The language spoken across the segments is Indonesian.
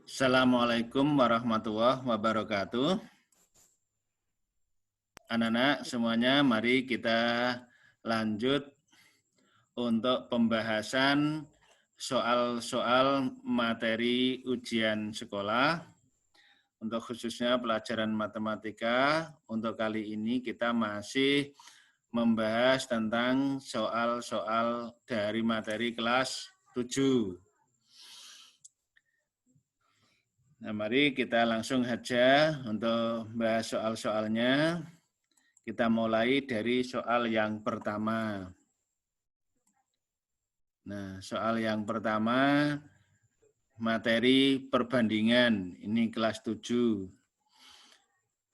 Assalamualaikum warahmatullahi wabarakatuh. Anak-anak semuanya, mari kita lanjut untuk pembahasan soal-soal materi ujian sekolah. Untuk khususnya pelajaran matematika, untuk kali ini kita masih membahas tentang soal-soal dari materi kelas 7. Nah, mari kita langsung saja untuk bahas soal-soalnya. Kita mulai dari soal yang pertama. Nah, soal yang pertama, materi perbandingan. Ini kelas 7.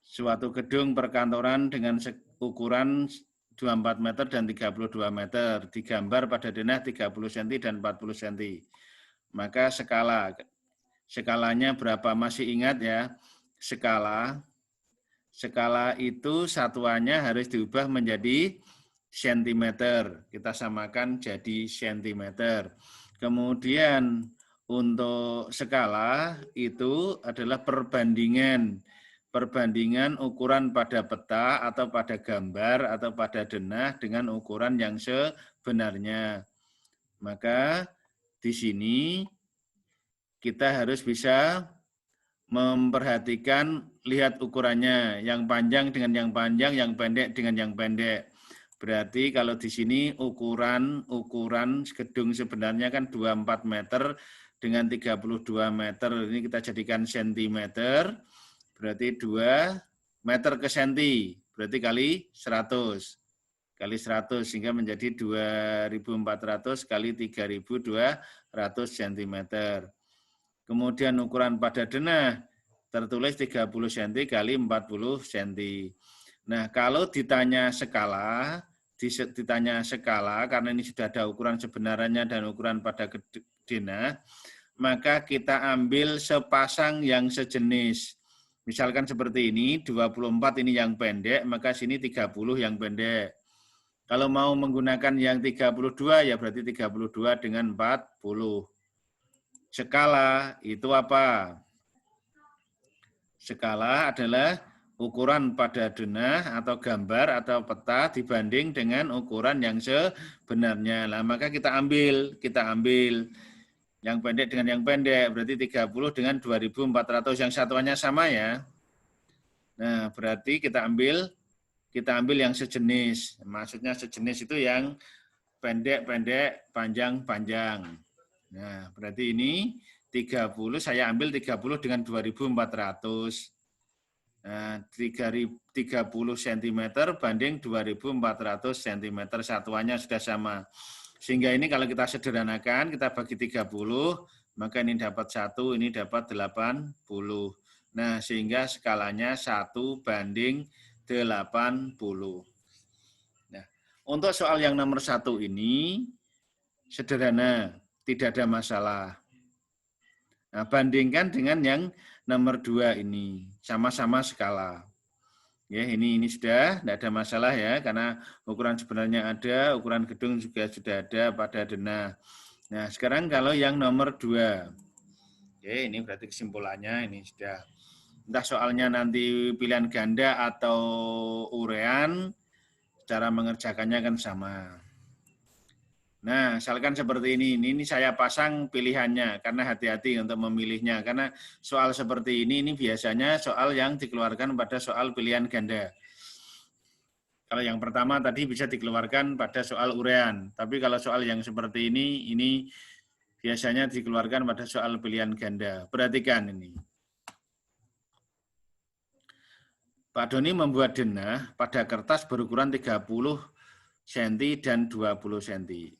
Suatu gedung perkantoran dengan ukuran 24 meter dan 32 meter. Digambar pada denah 30 cm dan 40 cm. Maka skalanya berapa? Masih ingat ya? Skala itu satuannya harus diubah menjadi sentimeter. Kita samakan jadi sentimeter. Kemudian untuk skala itu adalah perbandingan. Perbandingan ukuran pada peta atau pada gambar atau pada denah dengan ukuran yang sebenarnya. Maka di sini kita harus bisa memperhatikan, lihat ukurannya, yang panjang dengan yang panjang, yang pendek dengan yang pendek. Berarti kalau di sini ukuran gedung sebenarnya kan 24 meter dengan 32 meter, ini kita jadikan sentimeter, berarti 2 meter ke senti, berarti kali 100. Kali 100 sehingga menjadi 2.400 kali 3.200 cm. Kemudian ukuran pada denah tertulis 30 cm kali 40 cm. Nah, kalau ditanya skala karena ini sudah ada ukuran sebenarnya dan ukuran pada denah, maka kita ambil sepasang yang sejenis. Misalkan seperti ini, 24 ini yang pendek, maka sini 30 yang pendek. Kalau mau menggunakan yang 32, ya berarti 32 dengan 40. Skala itu apa? Skala adalah ukuran pada denah atau gambar atau peta dibanding dengan ukuran yang sebenarnya. Nah, maka kita ambil yang pendek dengan yang pendek, berarti 30 dengan 2.400, yang satuannya sama ya. Nah, berarti kita ambil yang sejenis. Maksudnya sejenis itu yang pendek-pendek, panjang-panjang. Nah, berarti ini 30, saya ambil 30 dengan 2.400. Nah, 30 cm banding 2.400 cm, satuannya sudah sama. Sehingga ini kalau kita sederhanakan, kita bagi 30, maka ini dapat 1, ini dapat 80. Nah, sehingga skalanya 1 banding 80. Nah, untuk soal yang nomor 1 ini, sederhana, tidak ada masalah. Nah, bandingkan dengan yang nomor 2 ini, sama-sama skala. Ya, ini sudah tidak ada masalah ya, karena ukuran sebenarnya ada, ukuran gedung juga sudah ada pada denah. Nah, sekarang kalau yang nomor 2. Oke, ini berarti kesimpulannya ini sudah. Entah soalnya nanti pilihan ganda atau urean, cara mengerjakannya kan sama. Nah, misalkan seperti ini saya pasang pilihannya, karena hati-hati untuk memilihnya, karena soal seperti ini biasanya soal yang dikeluarkan pada soal pilihan ganda. Kalau yang pertama tadi bisa dikeluarkan pada soal urean, tapi kalau soal yang seperti ini biasanya dikeluarkan pada soal pilihan ganda. Perhatikan ini. Pak Doni membuat denah pada kertas berukuran 30 cm dan 20 cm.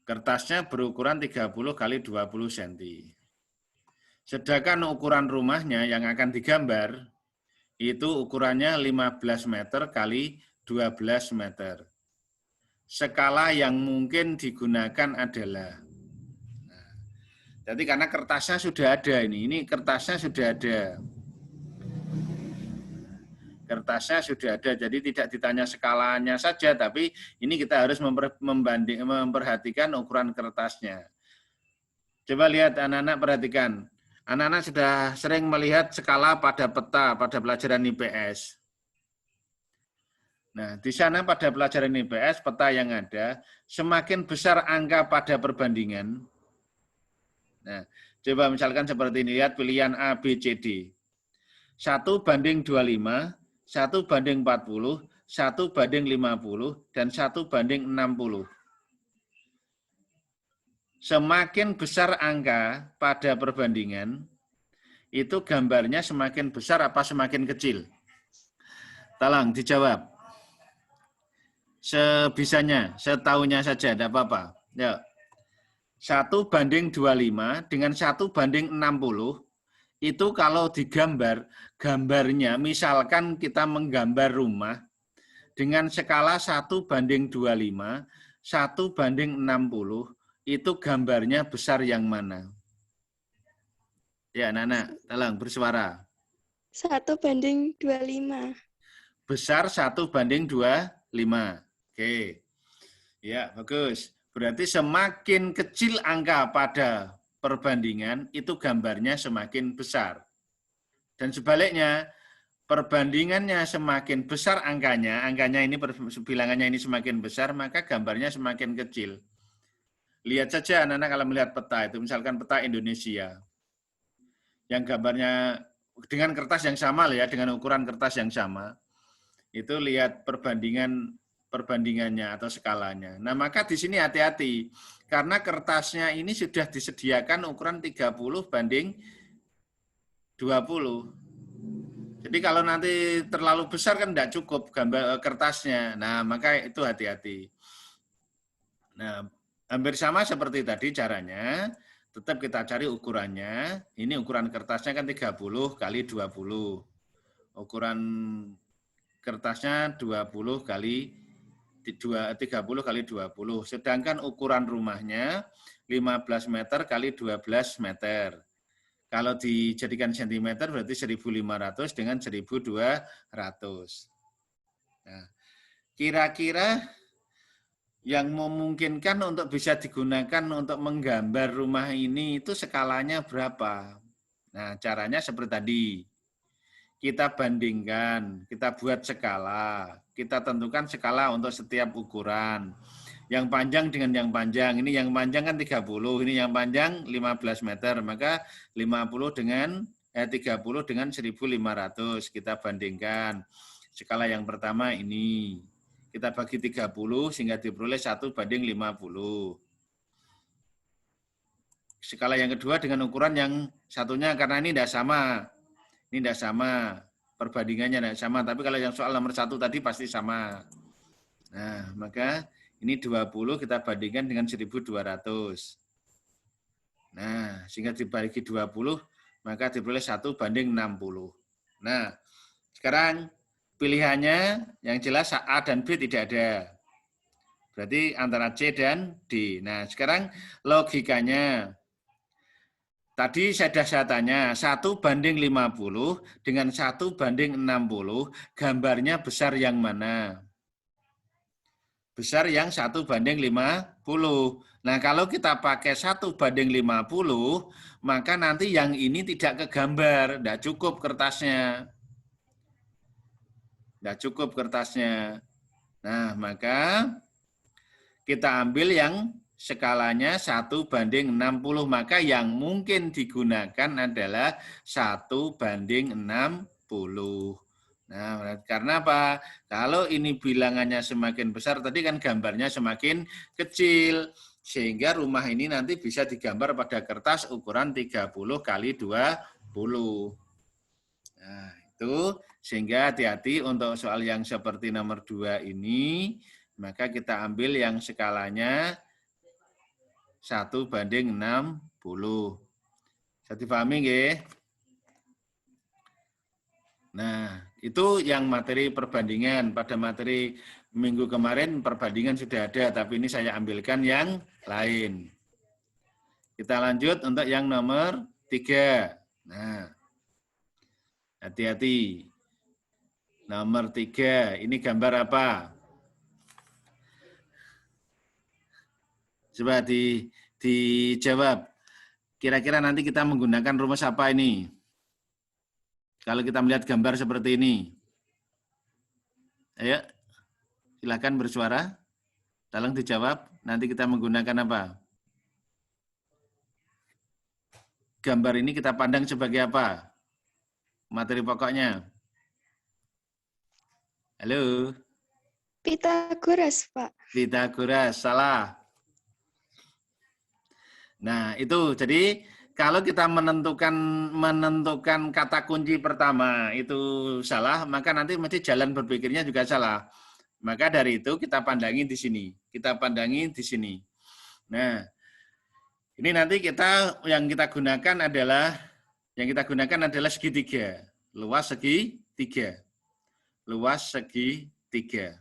Kertasnya berukuran 30 kali 20 cm. Sedangkan ukuran rumahnya yang akan digambar, itu ukurannya 15 meter kali 12 meter. Skala yang mungkin digunakan adalah, jadi karena kertasnya sudah ada ini kertasnya sudah ada. Kertasnya sudah ada, jadi tidak ditanya skalanya saja, tapi ini kita harus memperhatikan ukuran kertasnya. Coba lihat anak-anak, perhatikan. Anak-anak sudah sering melihat skala pada peta pada pelajaran IPS. Nah, di sana pada pelajaran IPS, peta yang ada, semakin besar angka pada perbandingan. Nah, coba misalkan seperti ini, lihat pilihan A, B, C, D. 1:25, 1:40, 1:50, dan 1:60. Semakin besar angka pada perbandingan, itu gambarnya semakin besar apa semakin kecil? Tolong dijawab. Sebisanya, setahunya saja, tidak apa-apa. Ya. 1:25 dengan 1:60, itu kalau digambar, gambarnya misalkan kita menggambar rumah dengan skala 1:25, 1:60, itu gambarnya besar yang mana? Ya, anak-anak, tolong bersuara. 1:25. Besar 1:25. Oke. Ya, bagus. Berarti semakin kecil angka pada perbandingan, itu gambarnya semakin besar. Dan sebaliknya, perbandingannya semakin besar angkanya ini bilangannya ini semakin besar, maka gambarnya semakin kecil. Lihat saja anak-anak kalau melihat peta itu, misalkan peta Indonesia, yang gambarnya dengan kertas yang sama ya, dengan ukuran kertas yang sama, itu lihat perbandingannya atau skalanya. Nah, maka di sini hati-hati, karena kertasnya ini sudah disediakan ukuran 30:20. Jadi kalau nanti terlalu besar kan tidak cukup gambar kertasnya. Nah, maka itu hati-hati. Nah, hampir sama seperti tadi caranya, tetap kita cari ukurannya. Ini ukuran kertasnya kan 30x20. Ukuran kertasnya 30x20. Sedangkan ukuran rumahnya 15 meter x 12 meter. Kalau dijadikan sentimeter berarti 1.500 dengan 1.200. Nah, kira-kira yang memungkinkan untuk bisa digunakan untuk menggambar rumah ini itu skalanya berapa? Nah, caranya seperti tadi. Kita bandingkan, kita buat skala. Kita tentukan skala untuk setiap ukuran. Yang panjang dengan yang panjang. Ini yang panjang kan 30, ini yang panjang 15 meter. Maka 30 dengan 1.500 kita bandingkan. Skala yang pertama ini. Kita bagi 30 sehingga diperoleh 1:50. Skala yang kedua dengan ukuran yang satunya karena ini tidak sama. Ini tidak sama. Perbandingannya tidak sama. Tapi kalau yang soal nomor 1 tadi pasti sama. Nah, maka ini 20 kita bandingkan dengan 1.200. Nah, sehingga dibagi 20, maka diperoleh 1:60. Nah, sekarang pilihannya yang jelas A dan B tidak ada. Berarti antara C dan D. Nah, sekarang logikanya. Tadi saya tanya, 1:50 dengan 1:60, gambarnya besar yang mana? Besar yang 1:50. Nah, kalau kita pakai 1:50, maka nanti yang ini tidak kegambar, tidak cukup kertasnya. Tidak cukup kertasnya. Nah, maka kita ambil yang skalanya 1:60, maka yang mungkin digunakan adalah 1:60. Nah, karena apa? Kalau ini bilangannya semakin besar, tadi kan gambarnya semakin kecil, sehingga rumah ini nanti bisa digambar pada kertas ukuran 30x20. Nah, itu sehingga hati-hati untuk soal yang seperti nomor 2 ini, maka kita ambil yang skalanya 1:60. Bisa dipahami nggih? Nah, itu yang materi perbandingan. Pada materi minggu kemarin perbandingan sudah ada, tapi ini saya ambilkan yang lain. Kita lanjut untuk yang nomor 3. Nah, hati-hati. Nomor 3, ini gambar apa? Coba dijawab. Kira-kira nanti kita menggunakan rumus apa ini? Kalau kita melihat gambar seperti ini. Ayo, silakan bersuara. Tolong dijawab. Nanti kita menggunakan apa? Gambar ini kita pandang sebagai apa? Materi pokoknya. Halo? Pitagoras, Pak. Pitagoras, salah. Nah, itu jadi kalau kita menentukan kata kunci pertama itu salah, maka nanti mesti jalan berpikirnya juga salah. Maka dari itu kita pandangi di sini. Kita pandangi di sini. Nah, ini nanti yang kita gunakan adalah segitiga. Luas segitiga. Luas segitiga.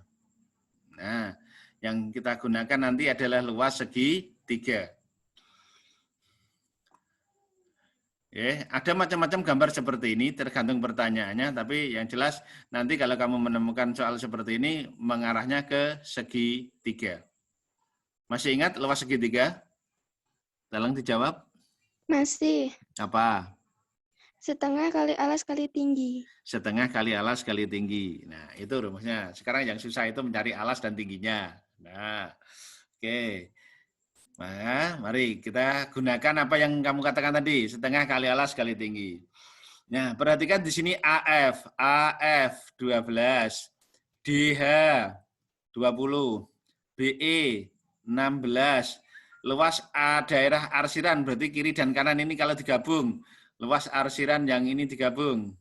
Nah, yang kita gunakan nanti adalah luas segitiga. Ada macam-macam gambar seperti ini, tergantung pertanyaannya, tapi yang jelas nanti kalau kamu menemukan soal seperti ini, mengarahnya ke segitiga. Masih ingat luas segitiga? Tolong dijawab. Masih. Apa? Setengah kali alas kali tinggi. Setengah kali alas kali tinggi. Nah, itu rumusnya. Sekarang yang susah itu mencari alas dan tingginya. Nah, oke. Nah, mari kita gunakan apa yang kamu katakan tadi, setengah kali alas kali tinggi. Nah, perhatikan di sini AF 12, DH 20, BE 16. Luas daerah arsiran berarti kiri dan kanan ini kalau digabung, luas arsiran yang ini digabung.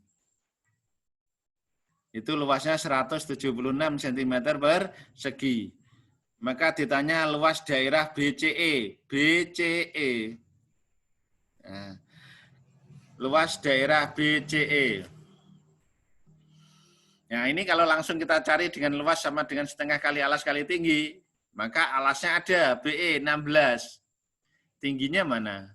Itu luasnya 176 cm persegi. Maka ditanya luas daerah BCE. Nah, luas daerah BCE. Nah, ini kalau langsung kita cari dengan luas sama dengan setengah kali alas kali tinggi, maka alasnya ada, BE 16. Tingginya mana?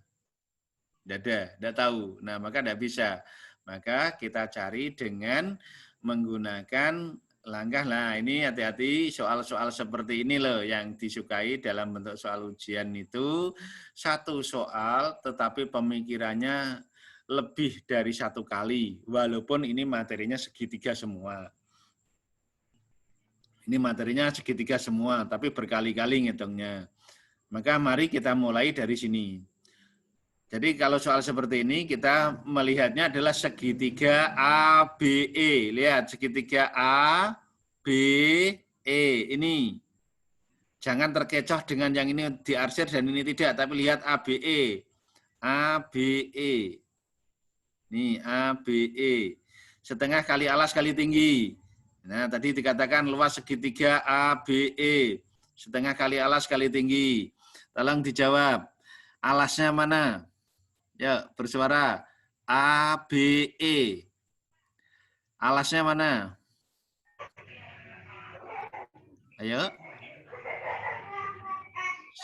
Tidak tahu. Nah, maka tidak bisa. Maka kita cari dengan menggunakan langkah. Nah, ini hati-hati soal-soal seperti ini loh yang disukai dalam bentuk soal ujian itu. Satu soal tetapi pemikirannya lebih dari satu kali. Walaupun ini materinya segitiga semua. Ini materinya segitiga semua, tapi berkali-kali ngitungnya. Maka mari kita mulai dari sini. Jadi kalau soal seperti ini kita melihatnya adalah segitiga ABE. Lihat segitiga ABE ini. Jangan terkecoh dengan yang ini diarsir dan ini tidak, tapi lihat ABE. ABE. Nih ABE. Setengah kali alas kali tinggi. Nah, tadi dikatakan luas segitiga ABE. Setengah kali alas kali tinggi. Tolong dijawab. Alasnya mana? Ya, bersuara. ABE. Alasnya mana? Ayo.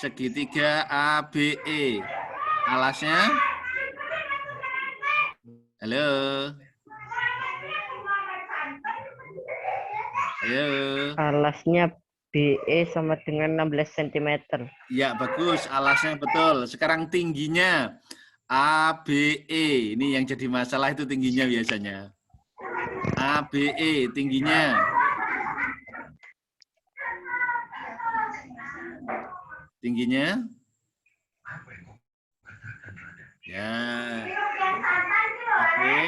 Segitiga ABE. Alasnya? Halo. Ayo. Alasnya BE sama dengan 16 cm. Ya, bagus. Alasnya betul. Sekarang tingginya. ABE. Ini yang jadi masalah itu tingginya biasanya. ABE tingginya. Tingginya? Ya. Oke.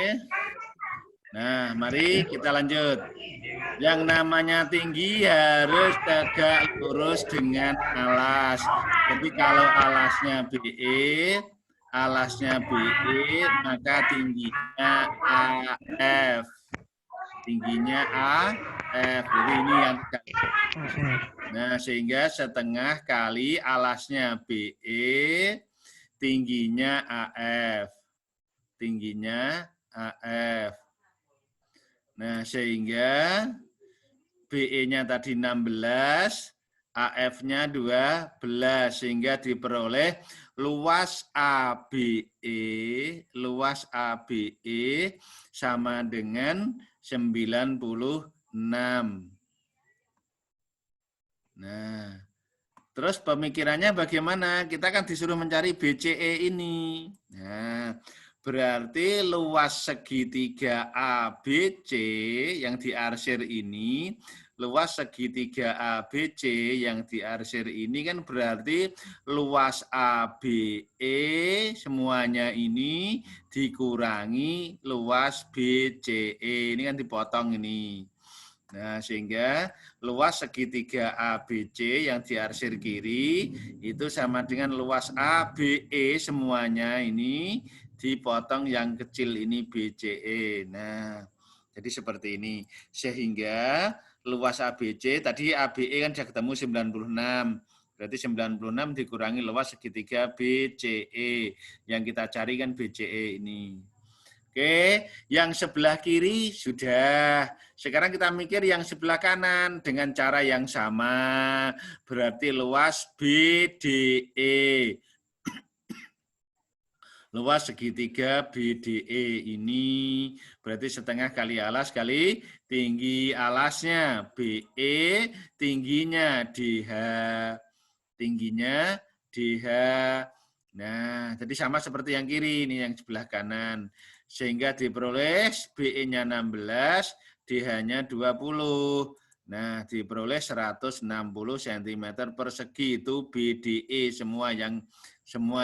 Nah, mari kita lanjut. Yang namanya tinggi harus tegak lurus dengan alas. Jadi kalau alasnya BE, maka tingginya AF. Tingginya AF. Jadi ini yang nah, sehingga setengah kali alasnya BE, tingginya AF. Tingginya AF. Nah, sehingga BE-nya tadi 16, AF-nya 12, sehingga diperoleh luas ABE sama dengan 96. Nah, Terus pemikirannya bagaimana? Kita kan disuruh mencari BCE ini. Nah, berarti luas segitiga ABC yang diarsir ini, luas segitiga ABC yang diarsir ini kan berarti luas ABE semuanya ini dikurangi luas BCE. Ini kan dipotong ini. Nah, sehingga luas segitiga ABC yang diarsir kiri itu sama dengan luas ABE semuanya ini dipotong yang kecil ini BCE. Nah, jadi seperti ini. Sehingga luas ABC, tadi ABE kan sudah ketemu 96. Berarti 96 dikurangi luas segitiga BCE. Yang kita cari kan BCE ini. Oke, yang sebelah kiri sudah. Sekarang kita mikir yang sebelah kanan dengan cara yang sama. Berarti luas BDE. Luas segitiga BDE ini berarti setengah kali alas kali tinggi alasnya. BE tingginya DH. Tingginya DH. Nah, jadi sama seperti yang kiri, ini yang sebelah kanan. Sehingga diperoleh BE-nya 16, DH-nya 20. Nah, diperoleh 160 cm persegi itu BDE semua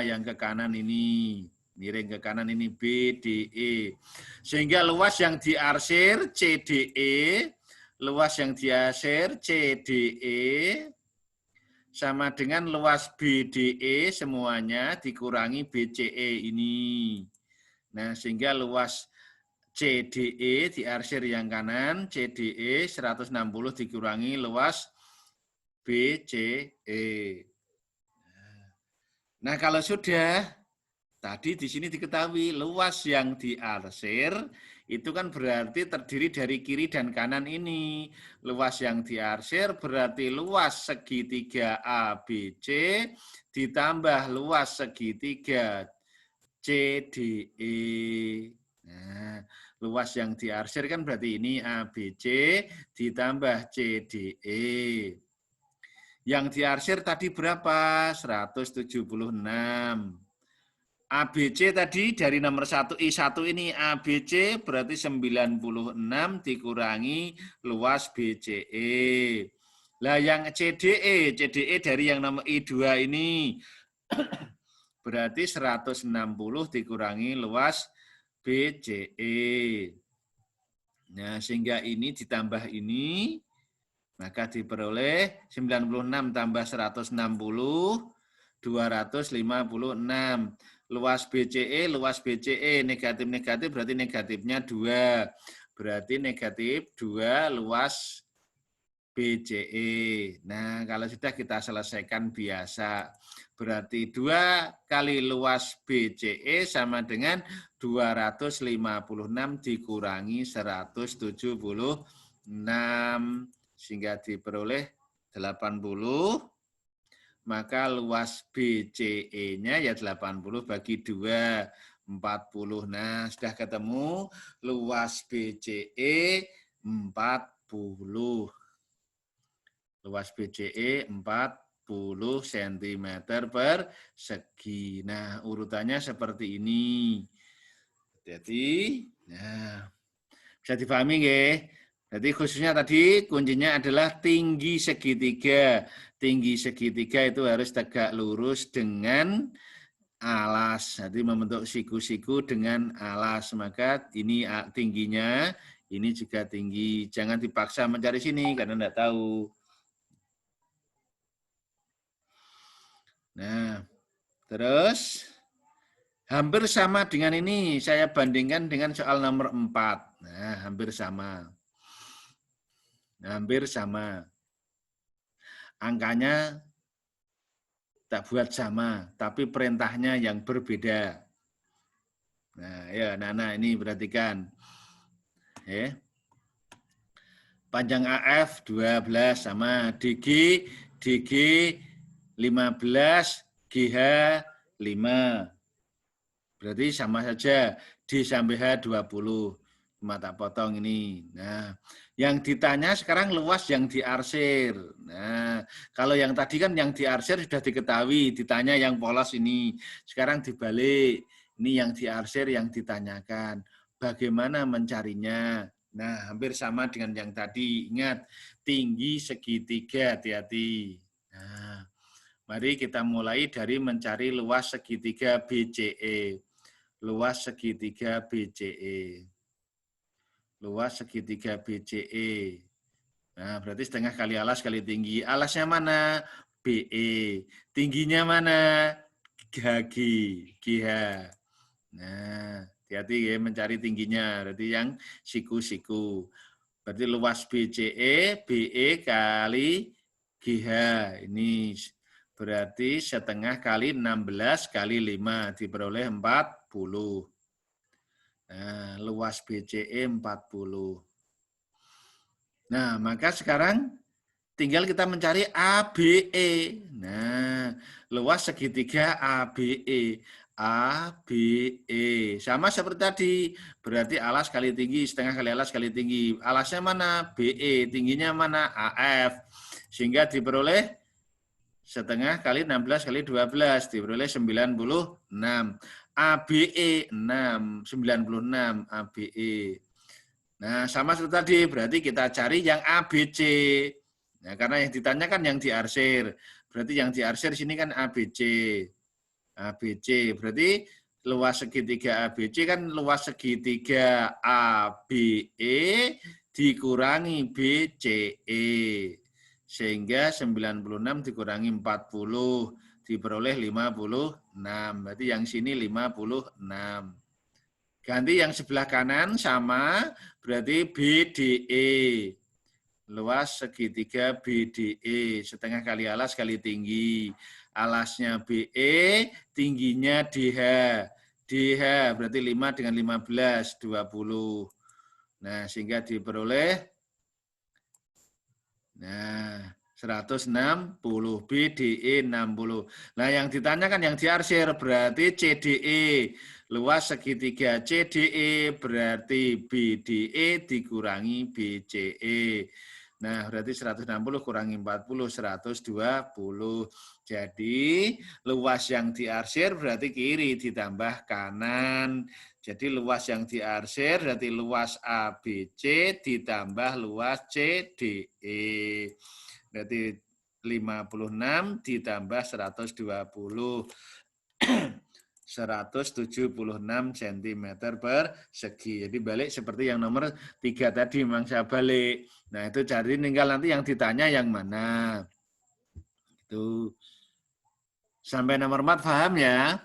yang ke kanan ini. Miring ke kanan ini BDE. Sehingga luas yang diarsir CDE, luas yang diarsir CDE sama dengan luas BDE semuanya dikurangi BCE ini. Nah, sehingga luas CDE diarsir yang kanan, CDE 160 dikurangi luas BCE. Nah, kalau sudah, tadi di sini diketahui luas yang diarsir itu kan berarti terdiri dari kiri dan kanan ini. Luas yang diarsir berarti luas segitiga ABC ditambah luas segitiga CDE. Nah, luas yang diarsir kan berarti ini ABC ditambah CDE. Yang diarsir tadi berapa? 176. ABC tadi dari nomor 1 I1 ini ABC berarti 96 dikurangi luas BCE. Lah yang CDE dari yang nomor I2 ini berarti 160 dikurangi luas BCE. Nah, sehingga ini ditambah ini, maka diperoleh 96 tambah 160, 256. Luas BCE, negatif-negatif berarti negatifnya 2. Berarti negatif 2 luas BCE. Nah, kalau sudah kita selesaikan biasa. Berarti 2 kali luas BCE sama dengan 256 dikurangi 176. Sehingga diperoleh 80. Maka luas BCE-nya ya 80 bagi 2. 40. Nah, sudah ketemu luas BCE 40. Luas BCE 40 cm persegi. Nah, urutannya seperti ini. Jadi, nah, bisa dipahami nggih? Jadi khususnya tadi kuncinya adalah tinggi segitiga. Tinggi segitiga itu harus tegak lurus dengan alas. Jadi membentuk siku-siku dengan alas. Maka ini tingginya, ini juga tinggi. Jangan dipaksa mencari sini karena tidak tahu. Nah, terus hampir sama dengan ini. Saya bandingkan dengan soal nomor 4. Nah, hampir sama. Hampir sama. Angkanya tak buat sama, tapi perintahnya yang berbeda. Nah, ya, Nana ini perhatikan. Ya. Panjang AF 12 sama DG 15, GH 5. Berarti sama saja D sampai H 20. Cuma tak potong ini. Nah, yang ditanya sekarang luas yang diarsir. Nah, kalau yang tadi kan yang diarsir sudah diketahui, ditanya yang polos ini. Sekarang dibalik, ini yang diarsir yang ditanyakan. Bagaimana mencarinya? Nah, hampir sama dengan yang tadi. Ingat, tinggi segitiga, hati-hati. Nah, mari kita mulai dari mencari luas segitiga BCE. Luas segitiga BCE. Luas segitiga BCE. Nah, berarti setengah kali alas kali tinggi. Alasnya mana? BE. Tingginya mana? GH. GH. Nah, hati-hati ya mencari tingginya. Berarti yang siku-siku. Berarti luas BCE, BE kali GH. Ini berarti setengah kali 16 kali 5. Diperoleh 40. Nah, luas BCE 40. Nah, maka sekarang tinggal kita mencari ABE. Nah, luas segitiga ABE. ABE. Sama seperti tadi. Berarti alas kali tinggi, setengah kali alas kali tinggi. Alasnya mana? BE. Tingginya mana? AF. Sehingga diperoleh setengah kali 16 kali 12. Diperoleh 96. ABE 6, 96 ABE. Nah, sama seperti tadi, berarti kita cari yang ABC. Nah, karena yang ditanyakan yang diarsir. Berarti yang diarsir sini kan ABC. ABC, berarti luas segitiga ABC kan luas segitiga ABE dikurangi BCE. Sehingga 96 dikurangi 40. Diperoleh 56. Berarti yang sini 56. Ganti yang sebelah kanan sama, berarti BDE. Luas segitiga BDE. Setengah kali alas kali tinggi. Alasnya BE, tingginya DH. DH berarti 5 dengan 15, 20. Nah, sehingga diperoleh 160, BDE 60. Nah, yang ditanyakan yang diarsir berarti CDE. Luas segitiga CDE berarti BDE dikurangi BCE. Nah, berarti 160 kurangi 40, 120. Jadi, luas yang diarsir berarti kiri ditambah kanan. Jadi, luas yang diarsir berarti luas ABC ditambah luas CDE. Berarti 56 ditambah 120. 176 cm persegi. Jadi balik seperti yang nomor 3 tadi, memang saya balik. Nah, itu cari tinggal nanti yang ditanya yang mana. Itu. Sampai nomor 4 paham ya?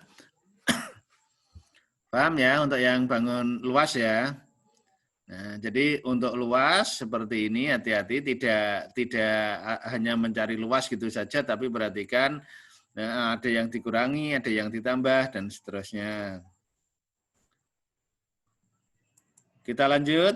Paham ya untuk yang bangun luas ya? Nah, jadi untuk luas seperti ini hati-hati tidak hanya mencari luas gitu saja, tapi perhatikan ada yang dikurangi, ada yang ditambah dan seterusnya. Kita lanjut.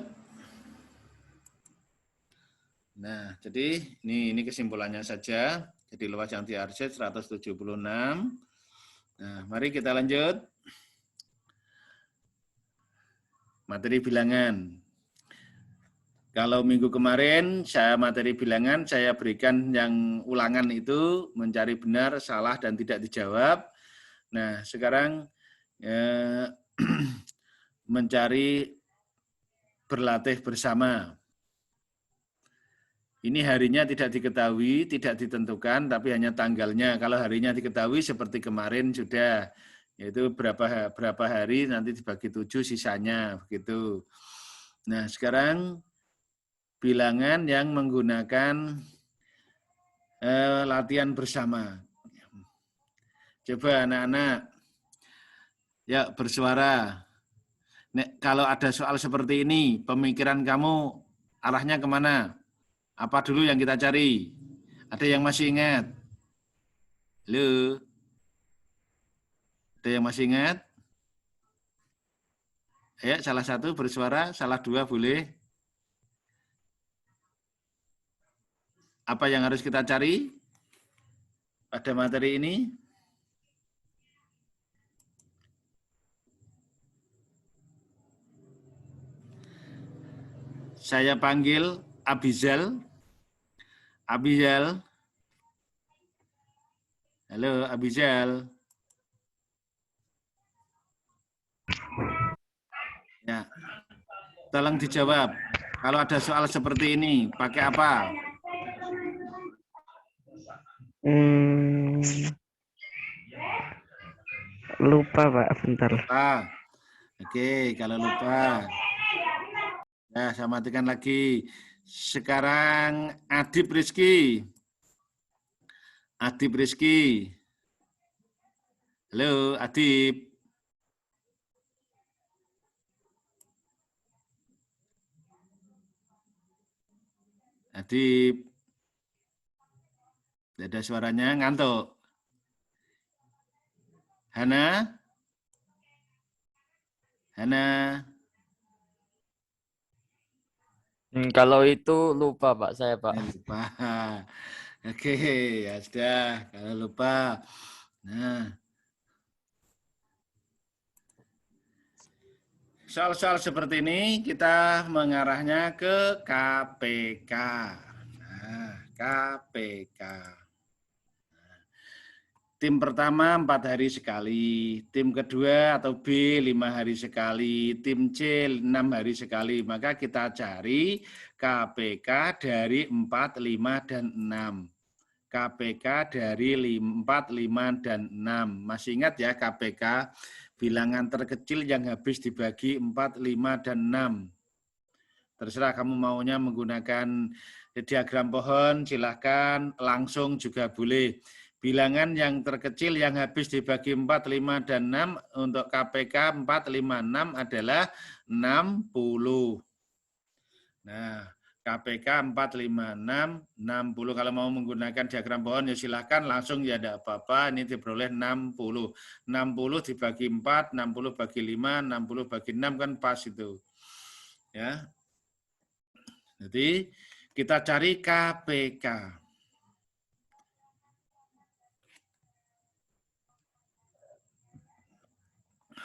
Nah, jadi ini kesimpulannya saja. Jadi luas yang diarsir 176. Nah, mari kita lanjut. Materi bilangan. Kalau minggu kemarin saya materi bilangan, saya berikan yang ulangan itu mencari benar, salah, dan tidak dijawab. Nah, sekarang mencari berlatih bersama. Ini harinya tidak diketahui, tidak ditentukan, tapi hanya tanggalnya. Kalau harinya diketahui seperti kemarin sudah, yaitu berapa hari nanti dibagi 7 sisanya, begitu. Nah, sekarang bilangan yang menggunakan latihan bersama. Coba anak-anak, ya bersuara. Nek, kalau ada soal seperti ini, pemikiran kamu arahnya kemana? Apa dulu yang kita cari? Ada yang masih ingat? Halo? Ada yang masih ingat? Ya, salah satu bersuara, salah dua boleh. Apa yang harus kita cari pada materi ini? Saya panggil Abizal. Abizal. Halo, Abizal. Ya. Tolong dijawab. Kalau ada soal seperti ini, pakai apa? Lupa, Pak. Bentar. Lupa. Oke, kalau lupa. Nah, saya matikan lagi. Sekarang Adib Rizky. Adib Rizky. Halo, Adib. Adib. Tidak ada suaranya, ngantuk. Hana? Hana? Kalau itu lupa Pak, saya Pak. Lupa. Oke, ya sudah. Kalau lupa. Nah. Soal-soal seperti ini kita mengarahnya ke KPK. Nah, KPK. Tim pertama 4 hari sekali, tim kedua atau B 5 hari sekali, tim C 6 hari sekali. Maka kita cari KPK dari 4, 5, dan 6. KPK dari 4, 5, dan 6. Masih ingat ya KPK? Bilangan terkecil yang habis dibagi 4, 5, dan 6. Terserah kamu maunya menggunakan diagram pohon, silahkan langsung juga boleh. Bilangan yang terkecil yang habis dibagi 4, 5, dan 6 untuk KPK 4, 5, 6 adalah 60. Nah, KPK 4, 5, 6, 60. Kalau mau menggunakan diagram pohon ya silahkan langsung ya tidak apa-apa. Ini diperoleh 60. 60 dibagi 4, 60 bagi 5, 60 bagi 6 kan pas itu. Ya. Jadi kita cari KPK.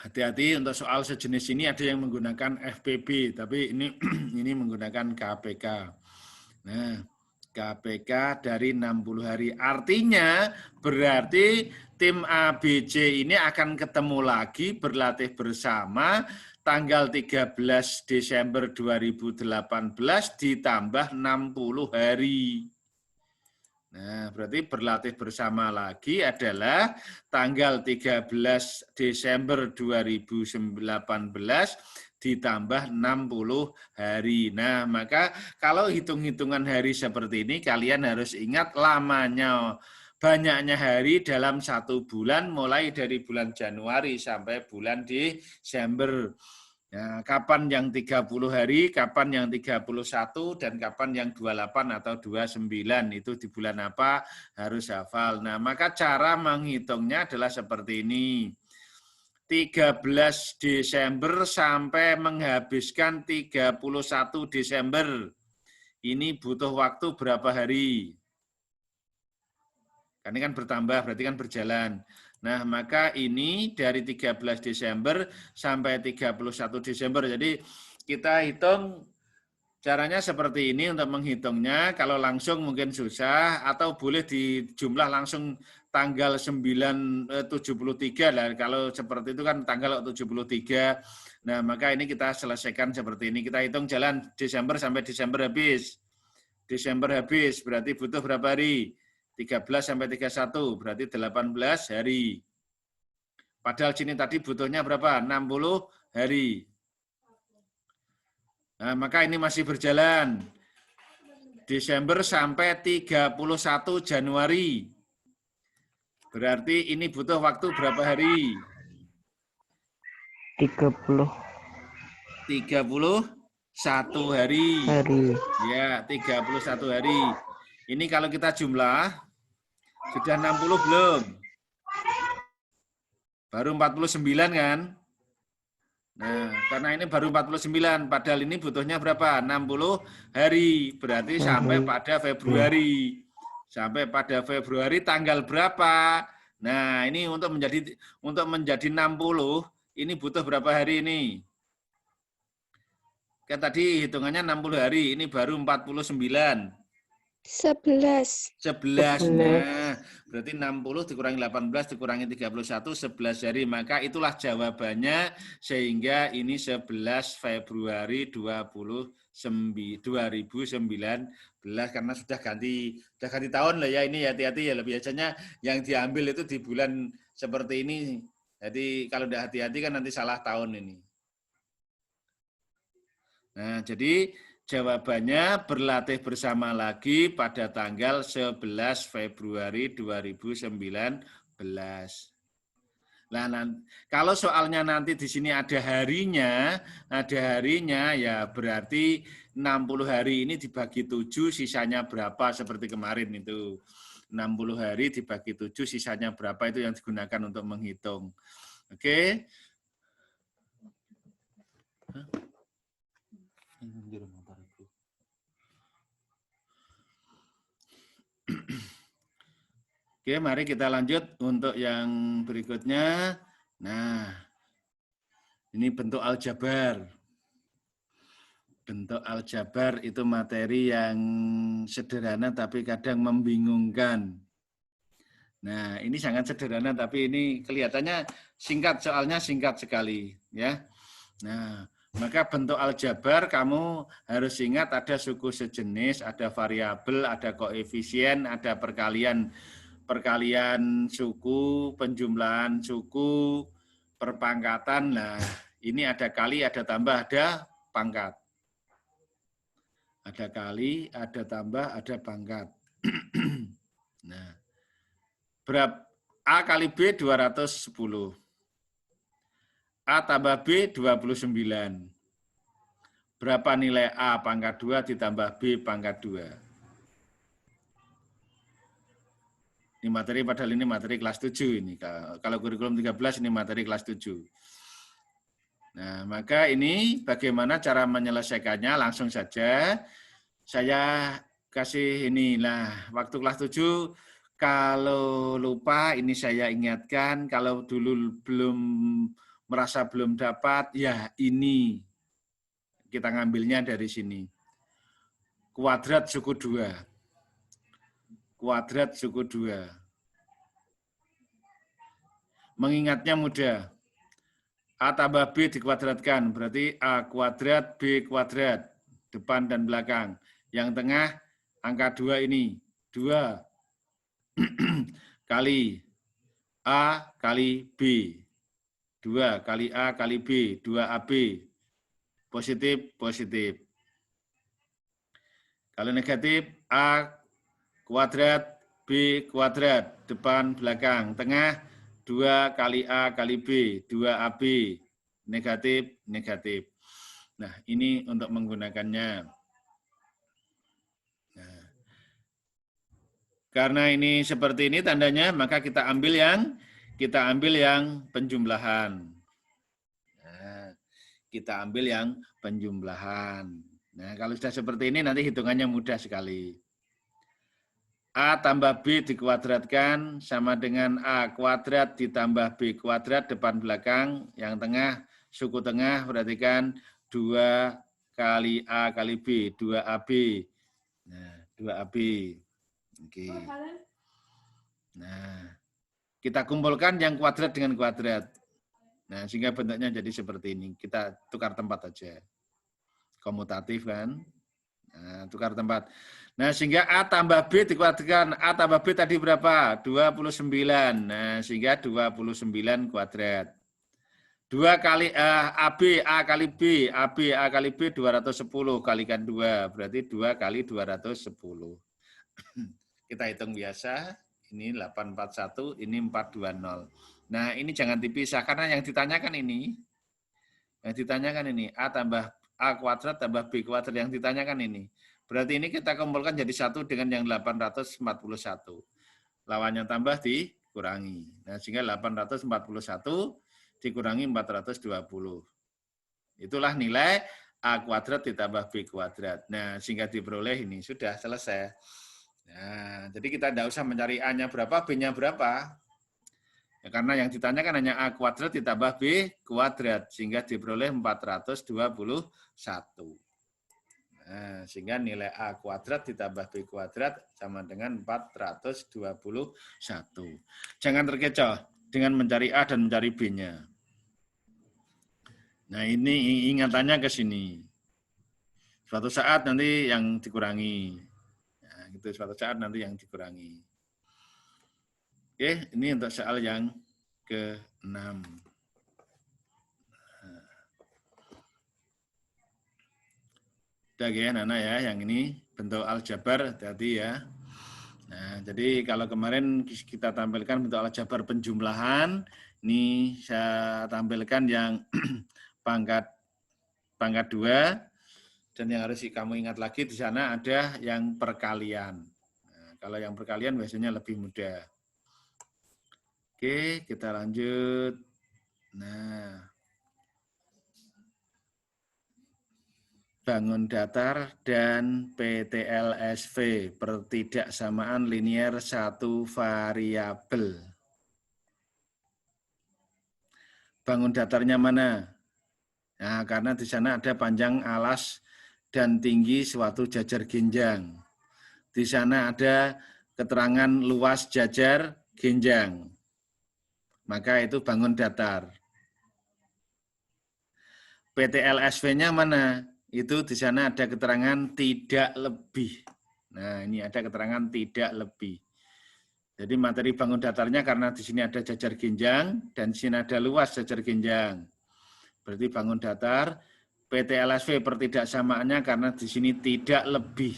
Hati-hati untuk soal sejenis ini ada yang menggunakan FPB, tapi ini menggunakan KPK. Nah, KPK dari 60 hari. Artinya berarti tim ABC ini akan ketemu lagi berlatih bersama tanggal 13 Desember 2018 ditambah 60 hari. Nah, berarti berlatih bersama lagi adalah tanggal 13 Desember 2018 ditambah 60 hari. Nah, maka kalau hitung-hitungan hari seperti ini, kalian harus ingat lamanya, banyaknya hari dalam 1 bulan, mulai dari bulan Januari sampai bulan Desember. Ya, kapan yang 30 hari, kapan yang 31, dan kapan yang 28 atau 29, itu di bulan apa harus hafal. Nah, maka cara menghitungnya adalah seperti ini. 13 Desember sampai menghabiskan 31 Desember. Ini butuh waktu berapa hari? Ini kan bertambah, berarti kan berjalan. Nah, maka ini dari 13 Desember sampai 31 Desember. Jadi kita hitung caranya seperti ini untuk menghitungnya. Kalau langsung mungkin susah, atau boleh dijumlah langsung tanggal 973 lah. Kalau seperti itu kan tanggal 73. Nah, maka ini kita selesaikan seperti ini. Kita hitung jalan Desember sampai Desember habis. Desember habis berarti butuh berapa hari? 13 sampai 31 berarti 18 hari. Padahal sini tadi butuhnya berapa? 60 hari. Nah, maka ini masih berjalan. Desember sampai 31 Januari. Berarti ini butuh waktu berapa hari? 31 hari. Ya, 31 hari. Ini kalau kita jumlah, sudah 60 belum? Baru 49 kan? Nah, karena ini baru 49, padahal ini butuhnya berapa? 60 hari. Berarti sampai pada Februari. Sampai pada Februari tanggal berapa? Nah, ini untuk menjadi 60, ini butuh berapa hari ini? Kan tadi hitungannya 60 hari, ini baru 49. 11. 11. Nah, berarti 60 dikurangi 18 dikurangi 31, 11 hari. Maka itulah jawabannya, sehingga ini 11 Februari 2019, karena sudah ganti tahun lah ya ini, hati-hati ya. Biasanya yang diambil itu di bulan seperti ini. Jadi kalau tidak hati-hati kan nanti salah tahun ini. Nah, jadi jawabannya berlatih bersama lagi pada tanggal 11 Februari 2019. Nah, kalau soalnya nanti di sini ada harinya ya berarti 60 hari ini dibagi 7, sisanya berapa seperti kemarin itu. 60 hari dibagi 7, sisanya berapa itu yang digunakan untuk menghitung. Oke? Oke, mari kita lanjut untuk yang berikutnya. Nah, ini bentuk aljabar. Bentuk aljabar itu materi yang sederhana tapi kadang membingungkan. Nah, ini sangat sederhana tapi ini kelihatannya singkat, soalnya singkat sekali, ya. Nah, maka bentuk aljabar kamu harus ingat ada suku sejenis, ada variabel, ada koefisien, ada perkalian suku, penjumlahan suku, perpangkatan. Nah, ini ada kali, ada tambah, ada pangkat. Ada kali, ada tambah, ada pangkat. Nah, berapa? A kali B 210. A tambah B 29. Berapa nilai A pangkat 2 ditambah B pangkat 2? Ini materi, padahal ini materi kelas 7 ini. Kalau kurikulum 13 ini materi kelas 7. Nah, maka ini bagaimana cara menyelesaikannya? Langsung saja saya kasih ini. Nah, waktu kelas 7 kalau lupa ini saya ingatkan, kalau dulu merasa belum dapat, ya ini kita ngambilnya dari sini. Kuadrat suku 2. Kuadrat suku 2. Mengingatnya mudah. A tambah B dikuadratkan, berarti A kuadrat, B kuadrat, depan dan belakang. Yang tengah, angka 2 ini, 2 kali A kali B. 2 kali A kali B, 2AB. Positif, positif. Kalau negatif, A kuadrat, B kuadrat, depan, belakang. Tengah, 2 kali A kali B, 2AB. Negatif, negatif. Nah, ini untuk menggunakannya. Nah, karena ini seperti ini tandanya, maka kita ambil yang penjumlahan. Nah, kita ambil yang penjumlahan. Nah, kalau sudah seperti ini nanti hitungannya mudah sekali. A tambah B dikuadratkan sama dengan A kuadrat ditambah B kuadrat depan belakang. Yang tengah, suku tengah perhatikan 2 kali A kali B, 2AB. Nah, 2AB. Oke. Nah, kita kumpulkan yang kuadrat dengan kuadrat. Nah, sehingga bentuknya jadi seperti ini. Kita tukar tempat aja. Komutatif kan. Nah, tukar tempat. Nah, sehingga A tambah B dikuadratkan. A tambah B tadi berapa? 29. Nah, sehingga 29 kuadrat. 2 kali AB, A kali B. AB, A kali B 210. Kalikan 2. Berarti 2 kali 210. Kita hitung biasa. Ini 841, ini 420. Nah, ini jangan dipisah karena yang ditanyakan ini. Yang ditanyakan ini A tambah A kuadrat tambah B kuadrat, yang ditanyakan ini. Berarti ini kita kumpulkan jadi satu dengan yang 841. Lawannya tambah dikurangi. Nah, sehingga 841 dikurangi 420. Itulah nilai A kuadrat ditambah B kuadrat. Nah, sehingga diperoleh ini. Sudah selesai. Nah, jadi kita tidak usah mencari A-nya berapa, B-nya berapa. Ya, karena yang ditanyakan hanya A kuadrat ditambah B kuadrat, sehingga diperoleh 421. Nah, sehingga nilai A kuadrat ditambah B kuadrat sama dengan 421. Jangan terkecoh dengan mencari A dan mencari B-nya. Nah, ini ingatannya ke sini. Suatu saat nanti yang dikurangi. Nah, gitu, suatu saat nanti yang dikurangi. Oke, ini untuk soal yang ke-6. Udah ya, Nana ya, yang ini bentuk aljabar, hati-hati ya. Nah, jadi kalau kemarin kita tampilkan bentuk aljabar penjumlahan, ini saya tampilkan yang pangkat 2, dan yang harus kamu ingat lagi di sana ada yang perkalian. Nah, kalau yang perkalian biasanya lebih mudah. Oke, kita lanjut. Nah, bangun datar dan PTLSV, pertidaksamaan linier satu variabel. Bangun datarnya mana? Nah, karena di sana ada panjang alas dan tinggi suatu jajar genjang. Di sana ada keterangan luas jajar genjang. Maka itu bangun datar. PTLSV-nya mana? Itu di sana ada keterangan tidak lebih. Nah, ini ada keterangan tidak lebih. Jadi materi bangun datarnya karena di sini ada jajar genjang dan di sini ada luas jajar genjang. Berarti bangun datar. PTLSV pertidaksamaannya karena di sini tidak lebih.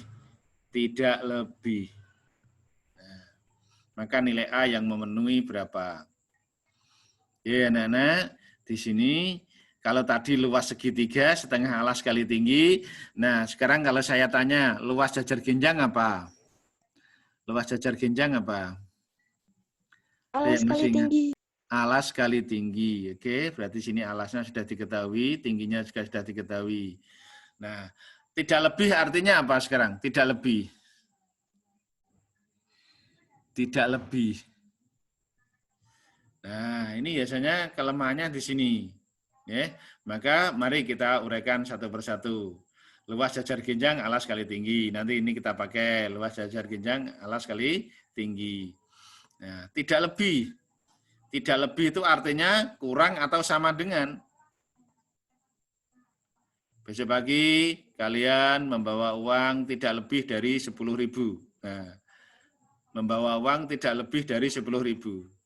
Tidak lebih. Nah, maka nilai A yang memenuhi berapa? Ya, anak-anak, di sini kalau tadi luas segitiga, setengah alas kali tinggi. Nah, sekarang kalau saya tanya, luas jajar genjang apa? Luas jajar genjang apa? Alas kali tinggi. Alas kali tinggi. Oke, berarti sini alasnya sudah diketahui, tingginya juga sudah diketahui. Nah, tidak lebih artinya apa sekarang? Tidak lebih. Tidak lebih. Nah, ini biasanya kelemahannya di sini. Ya, maka mari kita uraikan satu persatu. Luas jajar genjang alas kali tinggi. Nanti ini kita pakai luas jajar genjang alas kali tinggi. Nah, tidak lebih. Tidak lebih itu artinya kurang atau sama dengan. Besok pagi kalian membawa uang tidak lebih dari 10.000. Nah, membawa uang tidak lebih dari 10.000.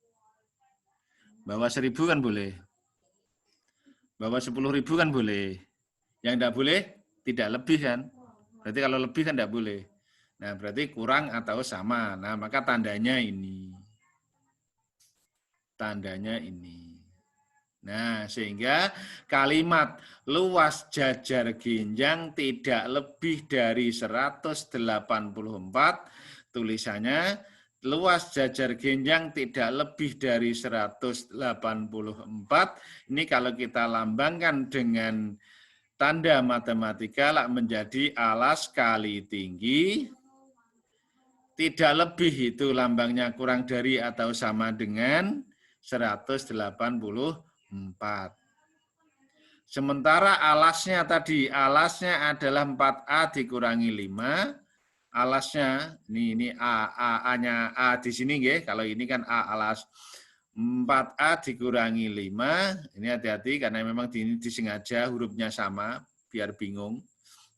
Bawa 1.000 kan boleh. Bawa 10.000 kan boleh. Yang tidak boleh, tidak lebih kan. Berarti kalau lebih kan tidak boleh. Nah, berarti kurang atau sama. Nah, maka tandanya ini. Tandanya ini. Nah, sehingga kalimat luas jajar genjang tidak lebih dari 184, tulisannya luas jajar genjang tidak lebih dari 184. Ini kalau kita lambangkan dengan tanda matematika lah menjadi alas kali tinggi. Tidak lebih itu lambangnya kurang dari atau sama dengan 184. Sementara alasnya tadi, alasnya adalah 4A dikurangi 5. Alasnya, ini A-nya A di sini nggih. Kalau ini kan A alas 4A dikurangi 5. Ini hati-hati karena memang ini disengaja hurufnya sama biar bingung.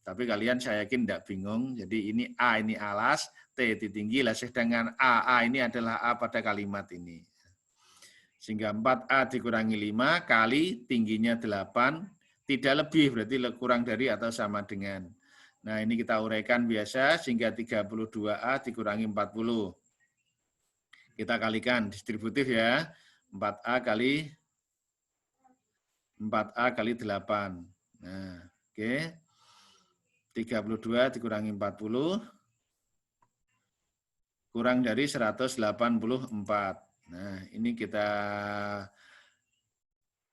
Tapi kalian saya yakin tidak bingung. Jadi ini A ini alas, T tinggi, lah sedangkan A ini adalah A pada kalimat ini. Sehingga 4A dikurangi 5 kali tingginya 8, tidak lebih berarti kurang dari atau sama dengan. Nah, ini kita uraikan biasa sehingga 32A dikurangi 40. Kita kalikan distributif ya. 4A kali 8. Nah, oke. 32 dikurangi 40 kurang dari 184. Nah, ini kita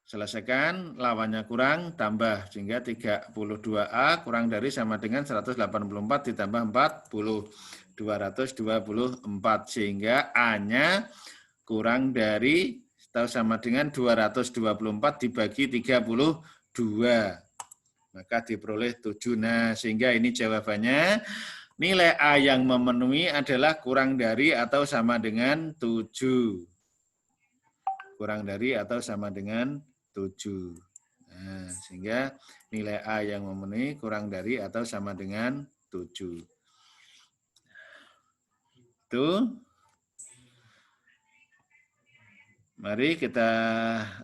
selesaikan, lawannya kurang, tambah. Sehingga 32A kurang dari sama dengan 184 ditambah 40. 224. Sehingga A-nya kurang dari atau sama dengan 224 dibagi 32. Maka diperoleh 7. Nah, sehingga ini jawabannya nilai A yang memenuhi adalah kurang dari atau sama dengan 7. Kurang dari atau sama dengan 7. Nah, sehingga nilai A yang memenuhi kurang dari atau sama dengan 7. Itu. Mari kita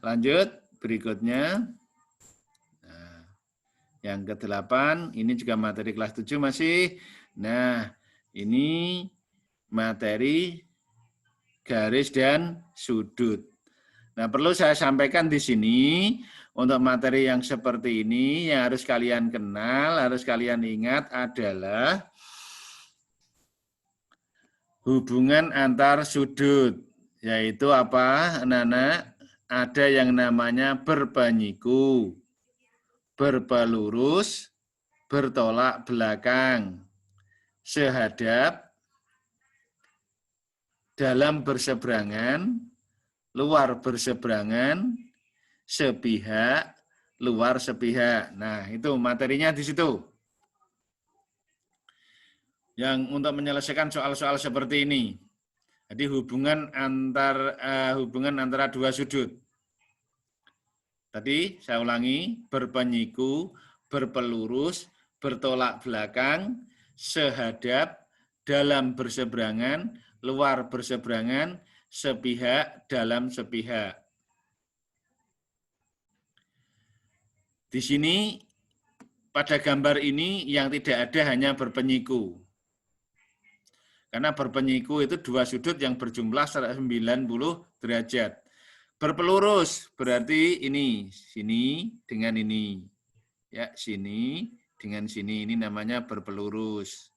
lanjut berikutnya. Nah, yang ke-8, ini juga materi kelas 7 masih. Nah, ini materi garis dan sudut. Nah, perlu saya sampaikan di sini, untuk materi yang seperti ini, yang harus kalian kenal, harus kalian ingat adalah hubungan antar sudut. Yaitu apa, anak-anak? Ada yang namanya berpenyiku, berpelurus, bertolak belakang, sehadap, dalam berseberangan, luar berseberangan, sepihak, luar sepihak. Nah, itu materinya di situ. Yang untuk menyelesaikan soal-soal seperti ini. Jadi hubungan antara dua sudut. Tadi saya ulangi, berpenyiku, berpelurus, bertolak belakang, sehadap, dalam berseberangan, luar berseberangan, sepihak, dalam sepihak. Di sini, pada gambar ini yang tidak ada hanya berpenyiku. Karena berpenyiku itu dua sudut yang berjumlah 90 derajat. Berpelurus berarti ini, sini dengan ini. Ya, sini dengan sini, ini namanya berpelurus.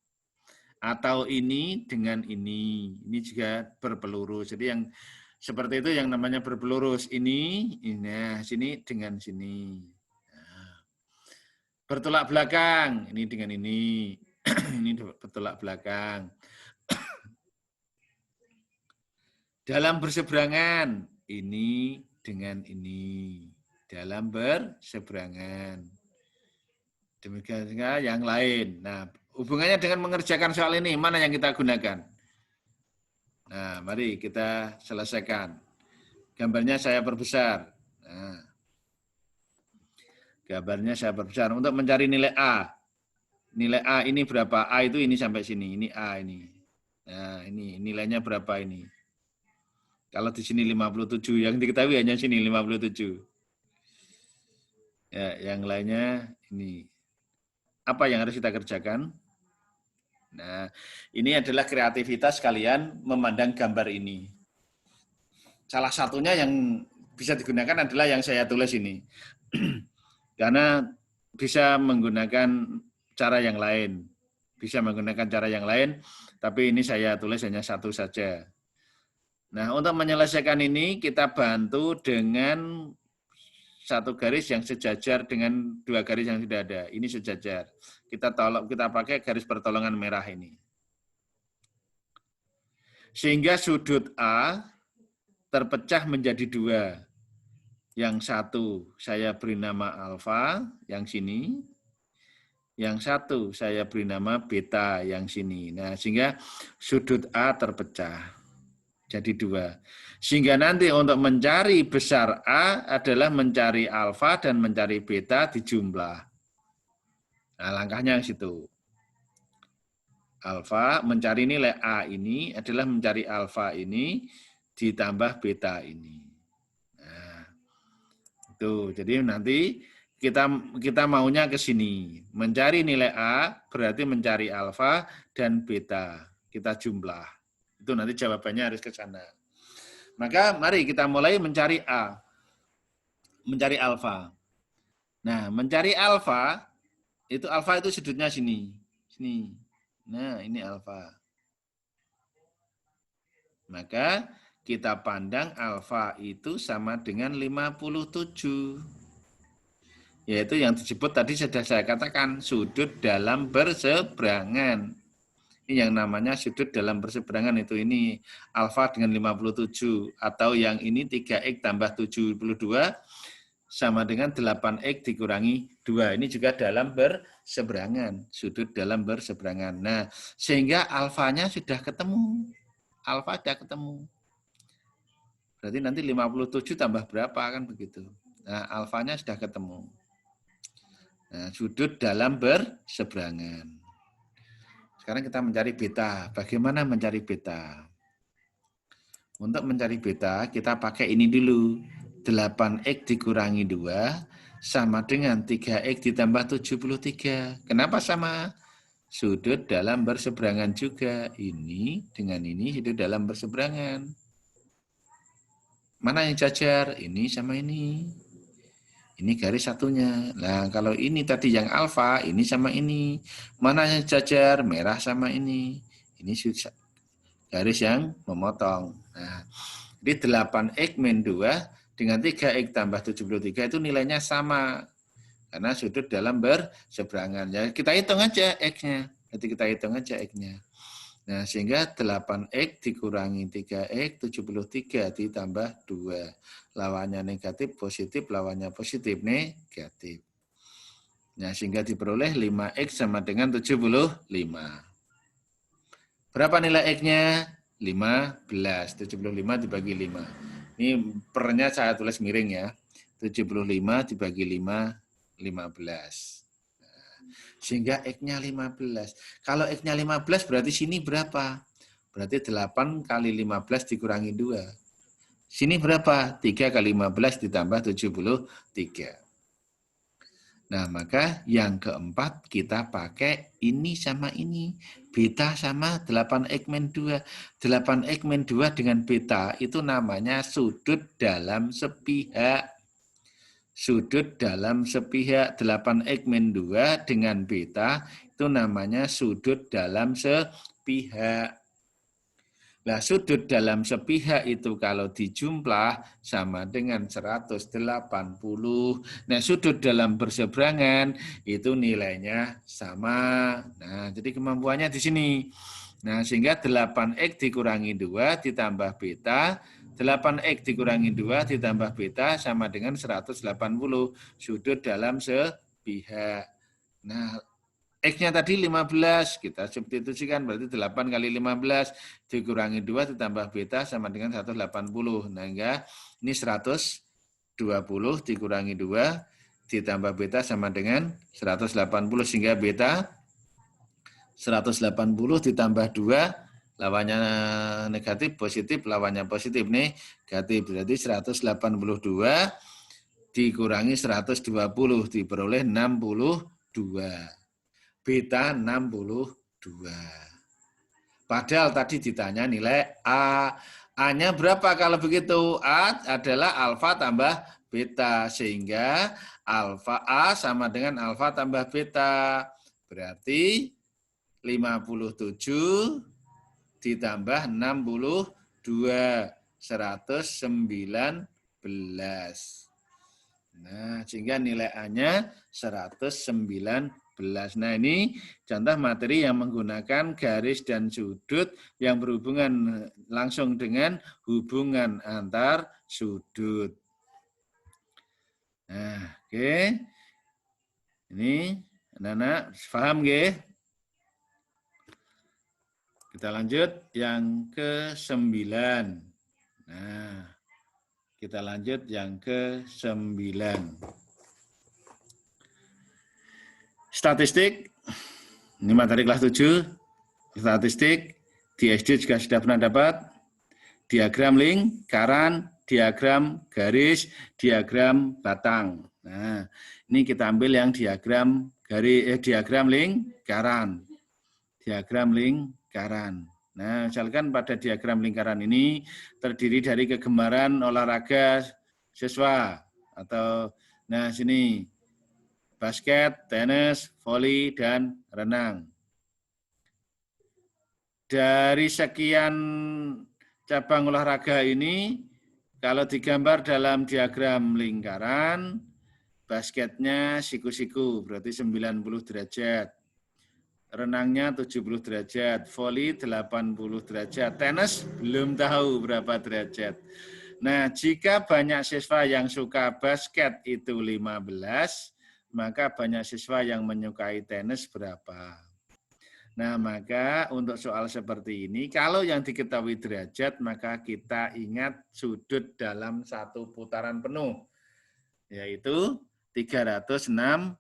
Atau ini dengan ini juga berpelurus. Jadi yang seperti itu yang namanya berpelurus. Ini, sini dengan sini. Nah. Bertolak belakang, ini dengan ini. Ini bertolak belakang. Dalam berseberangan, ini dengan ini. Dalam berseberangan. Demikian juga yang lain. Nah, hubungannya dengan mengerjakan soal ini, mana yang kita gunakan? Nah, mari kita selesaikan. Gambarnya saya perbesar. Nah, gambarnya saya perbesar. Untuk mencari nilai A. Nilai A ini berapa? A itu ini sampai sini. Ini A ini. Nah, ini nilainya berapa ini? Kalau di sini 57, yang diketahui hanya sini 57. Ya, yang lainnya ini. Apa yang harus kita kerjakan? Nah, ini adalah kreativitas kalian memandang gambar ini. Salah satunya yang bisa digunakan adalah yang saya tulis ini. Karena bisa menggunakan cara yang lain. Bisa menggunakan cara yang lain, tapi ini saya tulis hanya satu saja. Nah, untuk menyelesaikan ini kita bantu dengan satu garis yang sejajar dengan dua garis yang sudah ada. Ini sejajar. Kita pakai garis pertolongan merah ini. Sehingga sudut A terpecah menjadi dua. Yang satu saya beri nama alfa, yang sini. Yang satu saya beri nama beta, yang sini. Nah, sehingga sudut A terpecah. Jadi dua. Sehingga nanti untuk mencari besar A adalah mencari alfa dan mencari beta dijumlah. Nah, langkahnya di situ. Alfa, mencari nilai A ini adalah mencari alfa ini ditambah beta ini. Nah, itu. Jadi nanti kita maunya ke sini. Mencari nilai A berarti mencari alfa dan beta. Kita jumlah. Itu nanti jawabannya harus ke sana. Maka mari kita mulai mencari A. Mencari alfa. Nah, mencari alfa itu sudutnya sini. Sini. Nah, ini alfa. Maka kita pandang alfa itu sama dengan 57. Yaitu yang disebut tadi sudah saya katakan sudut dalam berseberangan. Ini yang namanya sudut dalam berseberangan itu. Ini alfa dengan 57. Atau yang ini 3X tambah 72 sama dengan 8X dikurangi 2. Ini juga dalam berseberangan. Sudut dalam berseberangan. Nah, sehingga alfanya sudah ketemu. Alfa sudah ketemu. Berarti nanti 57 tambah berapa kan begitu. Nah, alfanya sudah ketemu. Nah, sudut dalam berseberangan. Sekarang kita mencari beta. Bagaimana mencari beta? Untuk mencari beta, kita pakai ini dulu. 8X dikurangi 2 sama dengan 3X ditambah 73. Kenapa sama? Sudut dalam berseberangan juga. Ini dengan ini sudut dalam berseberangan. Mana yang jajar? Ini sama ini. Ini garis satunya. Nah, kalau ini tadi yang alfa, ini sama ini. Mana yang jajar? Merah sama ini. Ini garis yang memotong. Nah, di 8X min 2 dengan 3X tambah 73 itu nilainya sama. Karena sudut dalam berseberangan. Ya, kita hitung aja X-nya. Nanti kita hitung aja X-nya. Nah, sehingga 8X dikurangi 3X, 73 ditambah 2. Lawannya negatif, positif, lawannya positif, negatif. Nah, sehingga diperoleh 5X sama dengan 75. Berapa nilai X-nya? 15. 75 dibagi 5. Ini pernya saya tulis miring ya. 75 dibagi 5, 15. Sehingga X-nya 15. Kalau X-nya 15 berarti sini berapa? Berarti 8 kali 15 dikurangi 2. Sini berapa? 3 kali 15 ditambah 73. Nah, maka yang keempat kita pakai ini sama ini. Beta sama 8X min 2. 8X min 2 dengan beta itu namanya sudut dalam sepihak. Sudut dalam sepihak 8X min 2 dengan beta itu namanya sudut dalam sepihak. Nah, sudut dalam sepihak itu kalau dijumlah sama dengan 180. Nah, sudut dalam berseberangan itu nilainya sama. Nah, jadi kemampuannya di sini. Nah, sehingga 8X dikurangi 2 ditambah beta. 8X dikurangi 2 ditambah beta sama dengan 180 sudut dalam sepihak. Nah, X-nya tadi 15, kita substitusikan berarti 8 kali 15 dikurangi 2 ditambah beta sama dengan 180. Nah, enggak, ini 120 dikurangi 2 ditambah beta sama dengan 180 sehingga beta 180 ditambah 2 lawannya negatif, positif, lawannya positif, negatif. Berarti 182 dikurangi 120, diperoleh 62. Beta 62. Padahal tadi ditanya nilai A. A-nya berapa kalau begitu? A adalah alfa tambah beta. Sehingga alfa A sama dengan alfa tambah beta. Berarti 57 ditambah 62, 119. Nah, sehingga nilai A-nya 119. Nah, ini contoh materi yang menggunakan garis dan sudut yang berhubungan langsung dengan hubungan antar sudut. Nah, oke. Ini anak-anak paham nggih? Kita lanjut yang ke-9. Nah, kita lanjut yang ke-9. Statistik. Ini materi kelas 7. Statistik. Di SD juga sudah pernah dapat. Diagram lingkaran, diagram garis, diagram batang. Nah, ini kita ambil yang diagram diagram lingkaran. Diagram lingkaran. Nah, misalkan pada diagram lingkaran ini terdiri dari kegemaran olahraga siswa atau nah sini basket, tenis, voli dan renang. Dari sekian cabang olahraga ini kalau digambar dalam diagram lingkaran basketnya siku-siku berarti 90 derajat. renangnya 70 derajat, voli 80 derajat, tenis belum tahu berapa derajat. Nah, jika banyak siswa yang suka basket itu 15, maka banyak siswa yang menyukai tenis berapa? Nah, maka untuk soal seperti ini, kalau yang diketahui derajat, maka kita ingat sudut dalam satu putaran penuh, yaitu 360.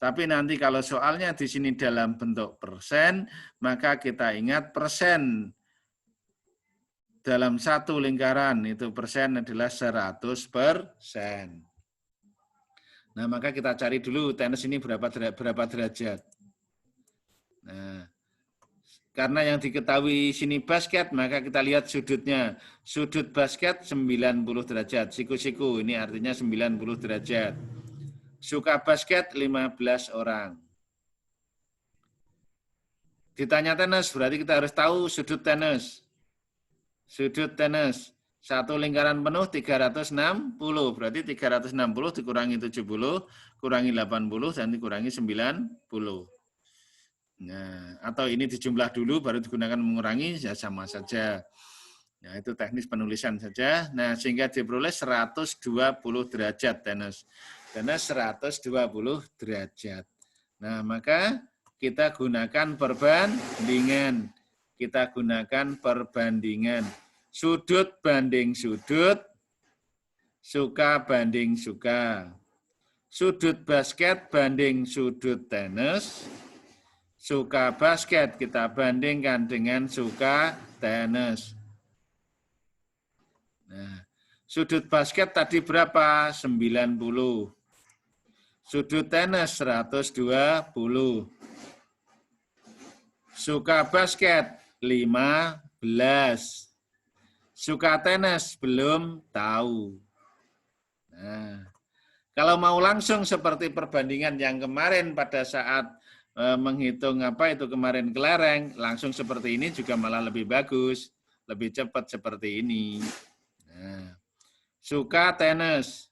Tapi nanti kalau soalnya di sini dalam bentuk persen, maka kita ingat persen dalam satu lingkaran, itu persen adalah 100%. Nah, maka kita cari dulu tenis ini berapa derajat. Nah, karena yang diketahui sini basket, maka kita lihat sudutnya. Sudut basket 90 derajat. Siku-siku, ini artinya 90 derajat. Suka basket 15 orang. Ditanya tenis, berarti kita harus tahu sudut tenis. Sudut tenis. Satu lingkaran penuh 360. Berarti 360 dikurangi 70, kurangi 80, dan dikurangi 90. Nah, atau ini dijumlah dulu baru digunakan mengurangi, ya sama saja. Nah, itu teknis penulisan saja. Nah, sehingga diperoleh 120 derajat tenis. Tenis 120 derajat. Nah, maka kita gunakan perbandingan. Kita gunakan perbandingan. Sudut banding sudut, suka banding suka. Sudut basket banding sudut tenis. Suka basket kita bandingkan dengan suka tenis. Nah, sudut basket tadi berapa? 90. Sudut tenis 120. Suka basket 15. Suka tenis belum tahu. Nah, kalau mau langsung seperti perbandingan yang kemarin pada saat menghitung apa itu kemarin kelereng, langsung seperti ini juga malah lebih bagus, lebih cepat seperti ini. Nah, suka tenis,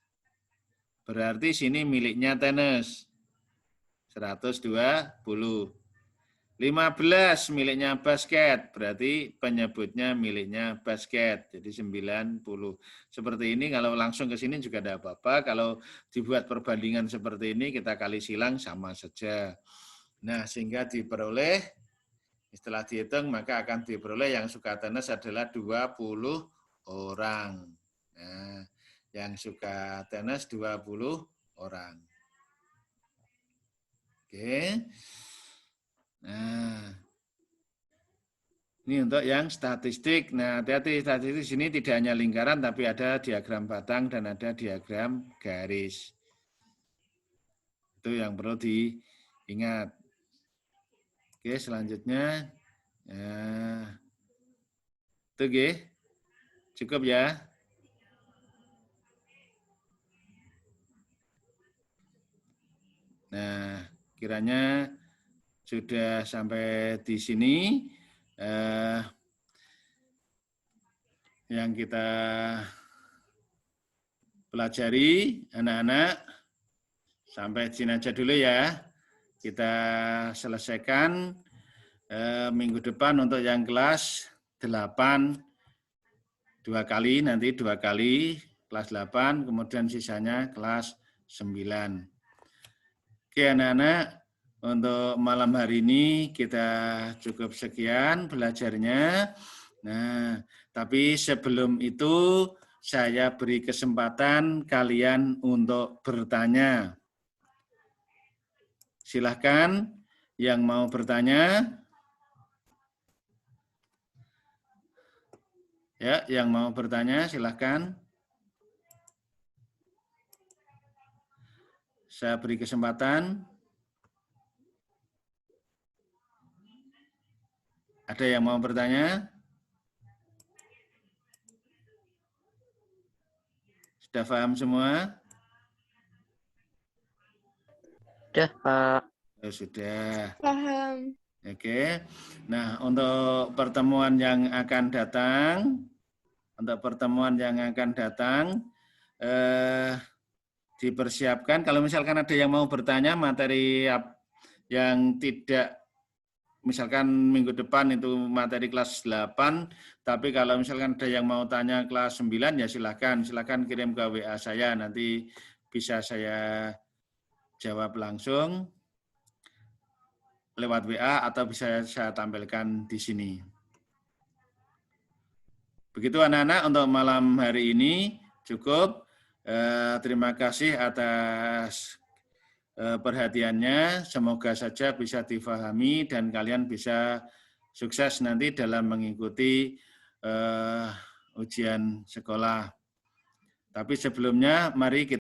berarti sini miliknya tenis, 120. 15 miliknya basket, berarti penyebutnya miliknya basket, jadi 90. Seperti ini kalau langsung ke sini juga tidak apa-apa, kalau dibuat perbandingan seperti ini kita kali silang sama saja. Nah, sehingga diperoleh, setelah dihitung, maka akan diperoleh yang suka tenis adalah 20 orang. Nah, yang suka tenis 20 orang. Oke. Nah, ini untuk yang statistik. Nah, hati-hati, statistik sini tidak hanya lingkaran, tapi ada diagram batang dan ada diagram garis. Itu yang perlu diingat. Oke, selanjutnya. Nah, itu cukup ya. Nah, kiranya sudah sampai di sini yang kita pelajari, anak-anak. Sampai di sini aja dulu ya. Kita selesaikan minggu depan untuk yang kelas 8 2 kali, nanti 2 kali kelas 8, kemudian sisanya kelas 9. Oke anak-anak, untuk malam hari ini kita cukup sekian belajarnya. Nah, tapi sebelum itu saya beri kesempatan kalian untuk bertanya. Silahkan yang mau bertanya. Ya, yang mau bertanya silahkan. Saya beri kesempatan. Ada yang mau bertanya? Sudah paham semua? Sudah, Pak. Oh, sudah. Paham. Oke. Nah, untuk pertemuan yang akan datang, dipersiapkan. Kalau misalkan ada yang mau bertanya materi yang tidak, misalkan minggu depan itu materi kelas 8, tapi kalau misalkan ada yang mau tanya kelas 9, ya silakan kirim ke WA saya, nanti bisa saya jawab langsung lewat WA atau bisa saya tampilkan di sini. Begitu anak-anak untuk malam hari ini cukup. Terima kasih atas perhatiannya. Semoga saja bisa difahami dan kalian bisa sukses nanti dalam mengikuti ujian sekolah. Tapi sebelumnya mari kita